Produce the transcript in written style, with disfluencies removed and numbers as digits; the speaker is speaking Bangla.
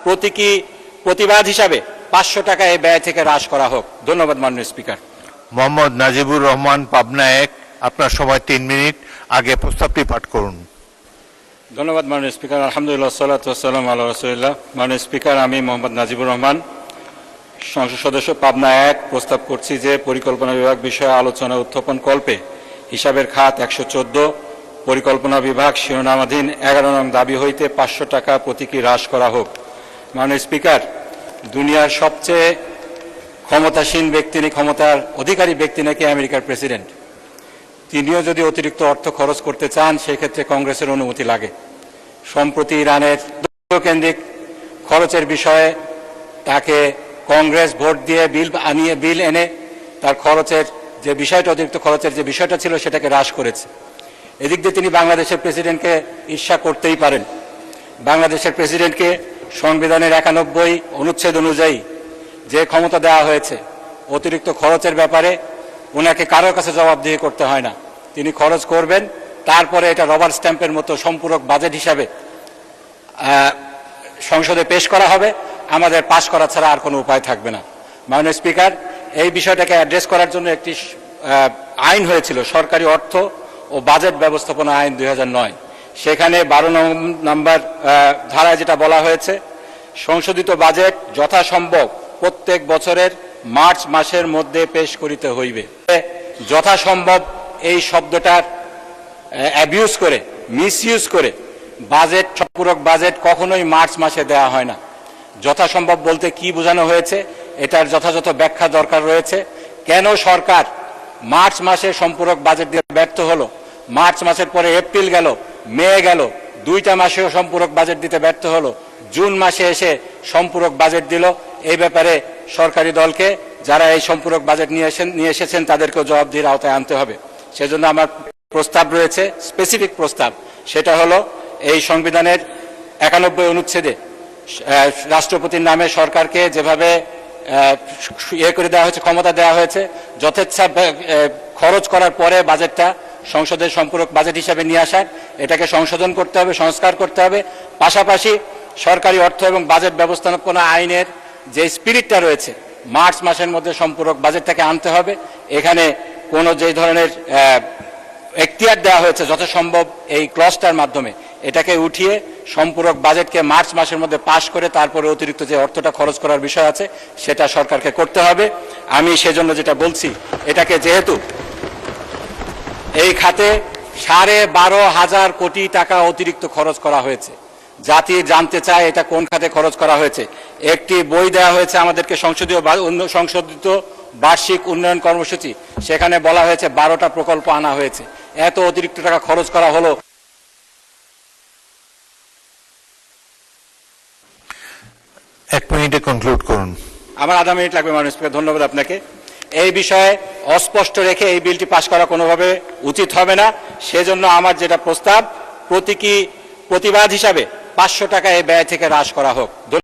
প্রতীকী প্রতিবাদ হিসাবে 500 টাকা এই ব্যয় থেকে হ্রাস করা হোক। ধন্যবাদ মাননীয় স্পিকার। মোহাম্মদ নাজিবুর রহমান, পাবনা 1, আপনার সময় 3 মিনিট। আগে প্রস্তাবটি পাঠ করুন। ধন্যবাদ মাননীয় স্পিকার। আলহামদুলিল্লাহ, সাল্লাতু ওয়াসসালামু আলা রাসূলিল্লাহ। মাননীয় স্পিকার, আমি মোহাম্মদ নাজিবুর রহমান, সংসদ সদস্য পাবনা 1, প্রস্তাব করছি যে পরিকল্পনা বিভাগ বিষয়ে আলোচনা উত্থাপন কল্পে হিসাবের খাত 114 পরিকল্পনা বিভাগ শিরোনামাধীন 11 নং দাবি হইতে 500 টাকা প্রতীকী হ্রাস করা হোক। মাননীয় স্পিকার, দুনিয়ার সবচেয়ে ক্ষমতাসীন ব্যক্তি, ক্ষমতার অধিকারী ব্যক্তি নাকি আমেরিকার প্রেসিডেন্ট। তিনিও যদি অতিরিক্ত অর্থ খরচ করতে চান, সেক্ষেত্রে কংগ্রেসের অনুমতি লাগে। সম্প্রতি ইরানের কেন্দ্রিক খরচের বিষয়ে তাকে কংগ্রেস ভোট দিয়ে বিল এনে তার খরচের যে বিষয়টা, অতিরিক্ত খরচের যে বিষয়টা ছিল, সেটাকে হ্রাস করেছে। এদিক দিয়ে তিনি বাংলাদেশের প্রেসিডেন্টকে ঈর্ষা করতেই পারেন। বাংলাদেশের প্রেসিডেন্টকে সংবিধানের 91 অনুচ্ছেদ অনুযায়ী যে ক্ষমতা দেওয়া হয়েছে, অতিরিক্ত খরচের ব্যাপারে ওনাকে কারোর কাছে জবাবদিহি করতে হয় না। তিনি খরচ করবেন, তারপরে এটা রবার স্ট্যাম্পের মতো সম্পূরক বাজেট হিসাবে সংসদে পেশ করা হবে। আমাদের পাশ করা ছাড়া আর কোনো উপায় থাকবে না। মাননীয় স্পিকার, এই বিষয়টাকে অ্যাড্রেস করার জন্য একটি আইন হয়েছিল, সরকারি অর্থ ও বাজেট ব্যবস্থাপনা আইন 2009। সেখানে 12 নম্বর ধারায় যেটা বলা হয়েছে, সংশোধিত বাজেট যথাসম্ভব প্রত্যেক বছরের মার্চ মাসের মধ্যে পেশ করিতে হইবে। যথাসম্ভব এই শব্দটার অ্যাবিউজ করে, মিসইউজ করে বাজেট, সম্পূরক বাজেট কখনোই মার্চ মাসে দেওয়া হয় না। যথাসম্ভব বলতে কি বোঝানো হয়েছে, এটার যথাযথ ব্যাখ্যা দরকার রয়েছে। কেন সরকার মার্চ মাসে সম্পূরক বাজেট দিয়ে ব্যর্থ হলো? মার্চ মাসের পরে এপ্রিল গেল, মে গেল, 2টা মাসেও সম্পূরক বাজেট দিতে ব্যর্থ হলো। জুন মাসে এসে সম্পূরক বাজেট দিল। এই ব্যাপারে সরকারি দলকে, যারা এই সম্পূরক বাজেট নিয়ে এসেছেন, তাদেরকেও জবাবদিহির আওতায় আনতে হবে। সেজন্য আমার প্রস্তাব রয়েছে, স্পেসিফিক প্রস্তাব। সেটা হলো, এই সংবিধানের 91 অনুচ্ছেদে রাষ্ট্রপতির নামে সরকারকে যেভাবে করে দেওয়া হয়েছে, ক্ষমতা দেওয়া হয়েছে, যথেচ্ছা খরচ করার পরে বাজেটটা সংসদের সম্পূরক বাজেট হিসাবে নিয়ে আসার, এটাকে সংশোধন করতে হবে, সংস্কার করতে হবে। পাশাপাশি সরকারি অর্থ এবং বাজেট ব্যবস্থাপনা আইনের যে স্পিরিটটা রয়েছে, মার্চ মাসের মধ্যে সম্পূরক বাজেটটাকে আনতে হবে। এখানে কোনো যে ধরনের এখতিয়ার দেওয়া হয়েছে, যথাসম্ভব এই ক্লজটার মাধ্যমে এটাকে উঠিয়ে সম্পূরক বাজেটকে মার্চ মাসের মধ্যে পাশ করে তারপরে অতিরিক্ত যে অর্থটা খরচ করার বিষয় আছে, সেটা সরকারকে করতে হবে। আমি সেজন্য যেটা বলছি, এটাকে যেহেতু এই খাতে 12,500 কোটি টাকা অতিরিক্ত খরচ করা হয়েছে, জাতি জানতে চায় এটা কোন খাতে খরচ করা হয়েছে। একটি বই দেওয়া হয়েছে আমাদেরকে, সংশোধিত বার্ষিক উন্নয়ন কর্মসূচি, সেখানে বলা হয়েছে 12টা প্রকল্প আনা হয়েছে। এত অতিরিক্ত টাকা খরচ করা হলো। 1 মিনিটে কনক্লুড করুন। আমার আধা মিনিট লাগবে মাননীয় স্পিকার। ধন্যবাদ আপনাকে। এই বিষয়ে অস্পষ্ট রেখে এই বিলটি পাশ করা কোনোভাবে উচিত হবে না। সেজন্য আমার যেটা প্রস্তাব, প্রতীকী প্রতিবাদ হিসাবে 500 টাকা এই ব্যয় থেকে হ্রাস করা হোক।